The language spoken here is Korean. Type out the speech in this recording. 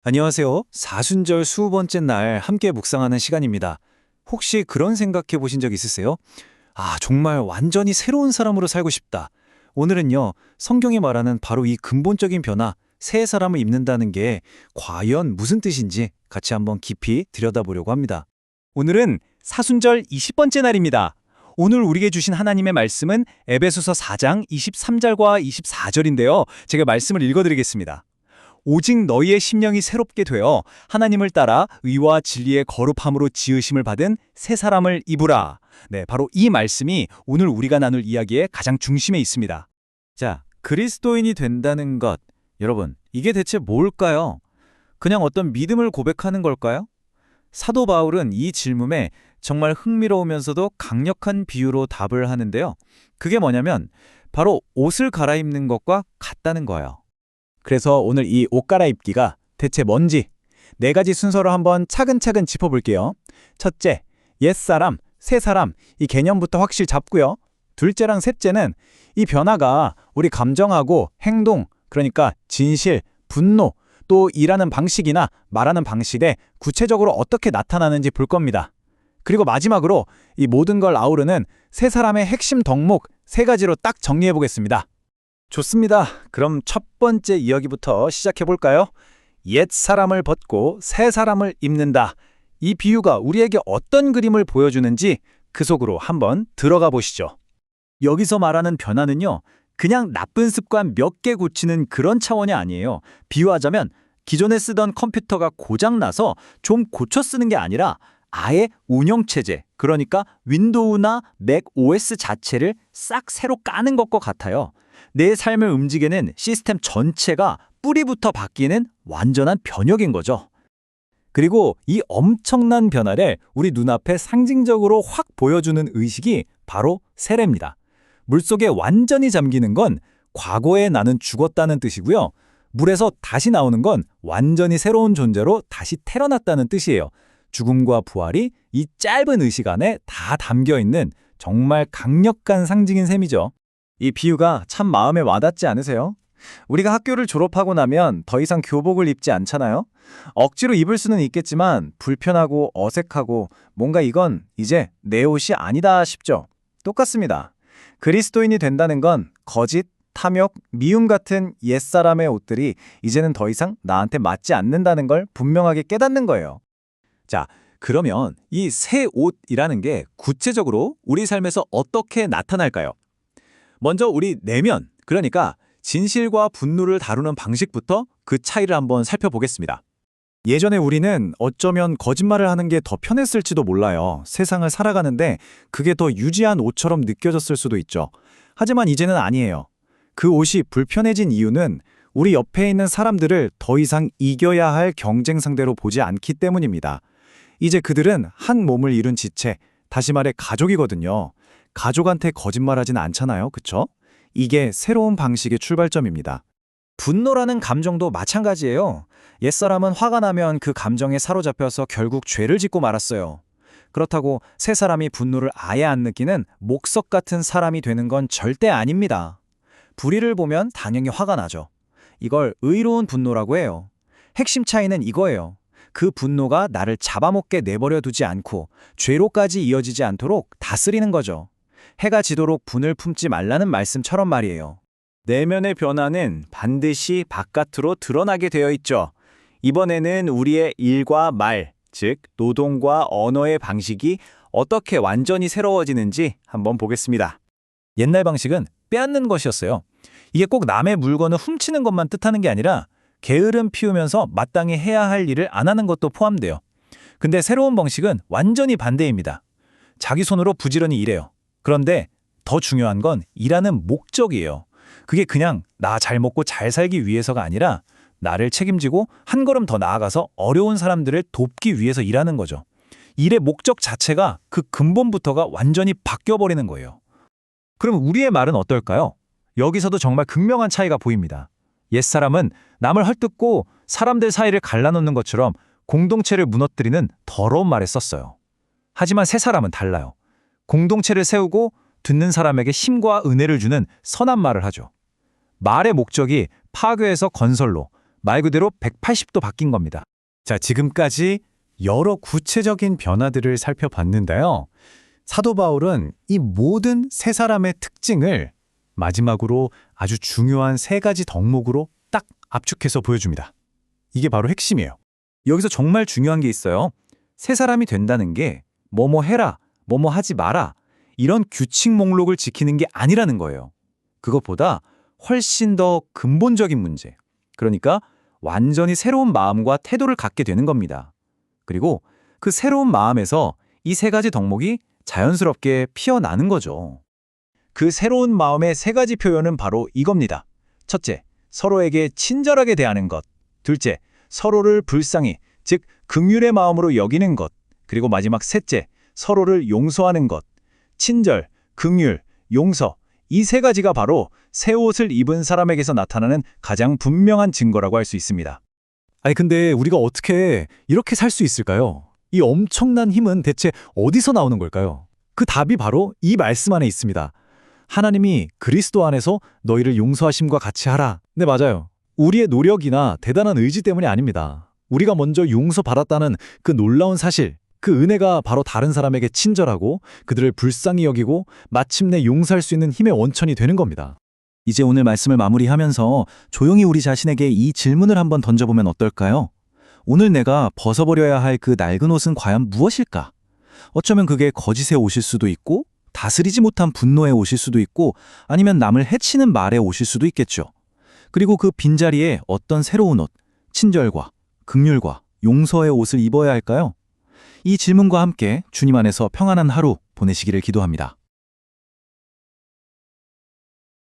안녕하세요. 사순절 20번째 날 함께 묵상하는 시간입니다. 혹시 그런 생각해 보신 적 있으세요? 아, 정말 완전히 새로운 사람으로 살고 싶다. 오늘은요, 성경이 말하는 바로 이 근본적인 변화, 새 사람을 입는다는 게 과연 무슨 뜻인지 같이 한번 깊이 들여다보려고 합니다. 오늘은 사순절 20번째 날입니다. 오늘 우리에게 주신 하나님의 말씀은 에베소서 4장 23절과 24절인데요. 제가 말씀을 읽어드리겠습니다. 오직 너희의 심령이 새롭게 되어 하나님을 따라 의와 진리의 거룩함으로 지으심을 받은 새 사람을 입으라. 네, 바로 이 말씀이 오늘 우리가 나눌 이야기의 가장 중심에 있습니다. 자, 그리스도인이 된다는 것. 여러분, 이게 대체 뭘까요? 그냥 어떤 믿음을 고백하는 걸까요? 사도 바울은 이 질문에 정말 흥미로우면서도 강력한 비유로 답을 하는데요. 그게 뭐냐면 바로 옷을 갈아입는 것과 같다는 거예요. 그래서 오늘 이 옷 갈아입기가 대체 뭔지 네 가지 순서로 한번 차근차근 짚어볼게요. 첫째, 옛사람, 새사람 이 개념부터 확실히 잡고요. 둘째랑 셋째는 이 변화가 우리 감정하고 행동, 그러니까 진실, 분노, 또 일하는 방식이나 말하는 방식에 구체적으로 어떻게 나타나는지 볼 겁니다. 그리고 마지막으로 이 모든 걸 아우르는 새 사람의 핵심 덕목 세 가지로 딱 정리해 보겠습니다. 좋습니다. 그럼 첫 번째 이야기부터 시작해 볼까요? 옛 사람을 벗고 새 사람을 입는다. 이 비유가 우리에게 어떤 그림을 보여주는지 그 속으로 한번 들어가 보시죠. 여기서 말하는 변화는요, 그냥 나쁜 습관 몇 개 고치는 그런 차원이 아니에요. 비유하자면 기존에 쓰던 컴퓨터가 고장나서 좀 고쳐 쓰는 게 아니라 아예 운영체제, 그러니까 윈도우나 맥 OS 자체를 싹 새로 까는 것과 같아요. 내 삶을 움직이는 시스템 전체가 뿌리부터 바뀌는 완전한 변혁인 거죠. 그리고 이 엄청난 변화를 우리 눈앞에 상징적으로 확 보여주는 의식이 바로 세례입니다. 물속에 완전히 잠기는 건 과거에 나는 죽었다는 뜻이고요. 물에서 다시 나오는 건 완전히 새로운 존재로 다시 태어났다는 뜻이에요. 죽음과 부활이 이 짧은 의식 안에 다 담겨 있는 정말 강력한 상징인 셈이죠. 이 비유가 참 마음에 와닿지 않으세요? 우리가 학교를 졸업하고 나면 더 이상 교복을 입지 않잖아요? 억지로 입을 수는 있겠지만 불편하고 어색하고 뭔가 이건 이제 내 옷이 아니다 싶죠? 똑같습니다. 그리스도인이 된다는 건 거짓, 탐욕, 미움 같은 옛사람의 옷들이 이제는 더 이상 나한테 맞지 않는다는 걸 분명하게 깨닫는 거예요. 자, 그러면 이 새 옷이라는 게 구체적으로 우리 삶에서 어떻게 나타날까요? 먼저 우리 내면, 그러니까 진실과 분노를 다루는 방식부터 그 차이를 한번 살펴보겠습니다. 예전에 우리는 어쩌면 거짓말을 하는 게 더 편했을지도 몰라요. 세상을 살아가는데 그게 더 유지한 옷처럼 느껴졌을 수도 있죠. 하지만 이제는 아니에요. 그 옷이 불편해진 이유는 우리 옆에 있는 사람들을 더 이상 이겨야 할 경쟁 상대로 보지 않기 때문입니다. 이제 그들은 한 몸을 이룬 지체, 다시 말해 가족이거든요. 가족한테 거짓말하진 않잖아요. 그쵸? 이게 새로운 방식의 출발점입니다. 분노라는 감정도 마찬가지예요. 옛사람은 화가 나면 그 감정에 사로잡혀서 결국 죄를 짓고 말았어요. 그렇다고 새 사람이 분노를 아예 안 느끼는 목석 같은 사람이 되는 건 절대 아닙니다. 불의를 보면 당연히 화가 나죠. 이걸 의로운 분노라고 해요. 핵심 차이는 이거예요. 그 분노가 나를 잡아먹게 내버려 두지 않고 죄로까지 이어지지 않도록 다스리는 거죠. 해가 지도록 분을 품지 말라는 말씀처럼 말이에요. 내면의 변화는 반드시 바깥으로 드러나게 되어 있죠. 이번에는 우리의 일과 말, 즉 노동과 언어의 방식이 어떻게 완전히 새로워지는지 한번 보겠습니다. 옛날 방식은 빼앗는 것이었어요. 이게 꼭 남의 물건을 훔치는 것만 뜻하는 게 아니라 게으름 피우면서 마땅히 해야 할 일을 안 하는 것도 포함돼요. 근데 새로운 방식은 완전히 반대입니다. 자기 손으로 부지런히 일해요. 그런데 더 중요한 건 일하는 목적이에요. 그게 그냥 나 잘 먹고 잘 살기 위해서가 아니라 나를 책임지고 한 걸음 더 나아가서 어려운 사람들을 돕기 위해서 일하는 거죠. 일의 목적 자체가 그 근본부터가 완전히 바뀌어버리는 거예요. 그럼 우리의 말은 어떨까요? 여기서도 정말 극명한 차이가 보입니다. 옛사람은 남을 헐뜯고 사람들 사이를 갈라놓는 것처럼 공동체를 무너뜨리는 더러운 말을 썼어요. 하지만 새 사람은 달라요. 공동체를 세우고 듣는 사람에게 힘과 은혜를 주는 선한 말을 하죠. 말의 목적이 파괴에서 건설로, 말 그대로 180도 바뀐 겁니다. 자, 지금까지 여러 구체적인 변화들을 살펴봤는데요. 사도 바울은 이 모든 세 사람의 특징을 마지막으로 아주 중요한 세 가지 덕목으로 딱 압축해서 보여줍니다. 이게 바로 핵심이에요. 여기서 정말 중요한 게 있어요. 세 사람이 된다는 게 뭐뭐 해라, 뭐뭐 하지 마라 이런 규칙 목록을 지키는 게 아니라는 거예요. 그것보다 훨씬 더 근본적인 문제. 그러니까 완전히 새로운 마음과 태도를 갖게 되는 겁니다. 그리고 그 새로운 마음에서 이 세 가지 덕목이 자연스럽게 피어나는 거죠. 그 새로운 마음의 세 가지 표현은 바로 이겁니다. 첫째, 서로에게 친절하게 대하는 것. 둘째, 서로를 불쌍히, 즉 긍휼의 마음으로 여기는 것. 그리고 마지막 셋째, 서로를 용서하는 것. 친절, 긍휼, 용서. 이 세 가지가 바로 새 옷을 입은 사람에게서 나타나는 가장 분명한 증거라고 할 수 있습니다. 아니, 근데 우리가 어떻게 이렇게 살 수 있을까요? 이 엄청난 힘은 대체 어디서 나오는 걸까요? 그 답이 바로 이 말씀 안에 있습니다. 하나님이 그리스도 안에서 너희를 용서하심과 같이 하라. 네, 맞아요. 우리의 노력이나 대단한 의지 때문이 아닙니다. 우리가 먼저 용서받았다는 그 놀라운 사실, 그 은혜가 바로 다른 사람에게 친절하고 그들을 불쌍히 여기고 마침내 용서할 수 있는 힘의 원천이 되는 겁니다. 이제 오늘 말씀을 마무리하면서 조용히 우리 자신에게 이 질문을 한번 던져보면 어떨까요? 오늘 내가 벗어버려야 할 그 낡은 옷은 과연 무엇일까? 어쩌면 그게 거짓의 옷일 수도 있고 다스리지 못한 분노의 옷일 수도 있고 아니면 남을 해치는 말의 옷일 수도 있겠죠. 그리고 그 빈자리에 어떤 새로운 옷, 친절과 긍휼과 용서의 옷을 입어야 할까요? 이 질문과 함께 주님 안에서 평안한 하루 보내시기를 기도합니다.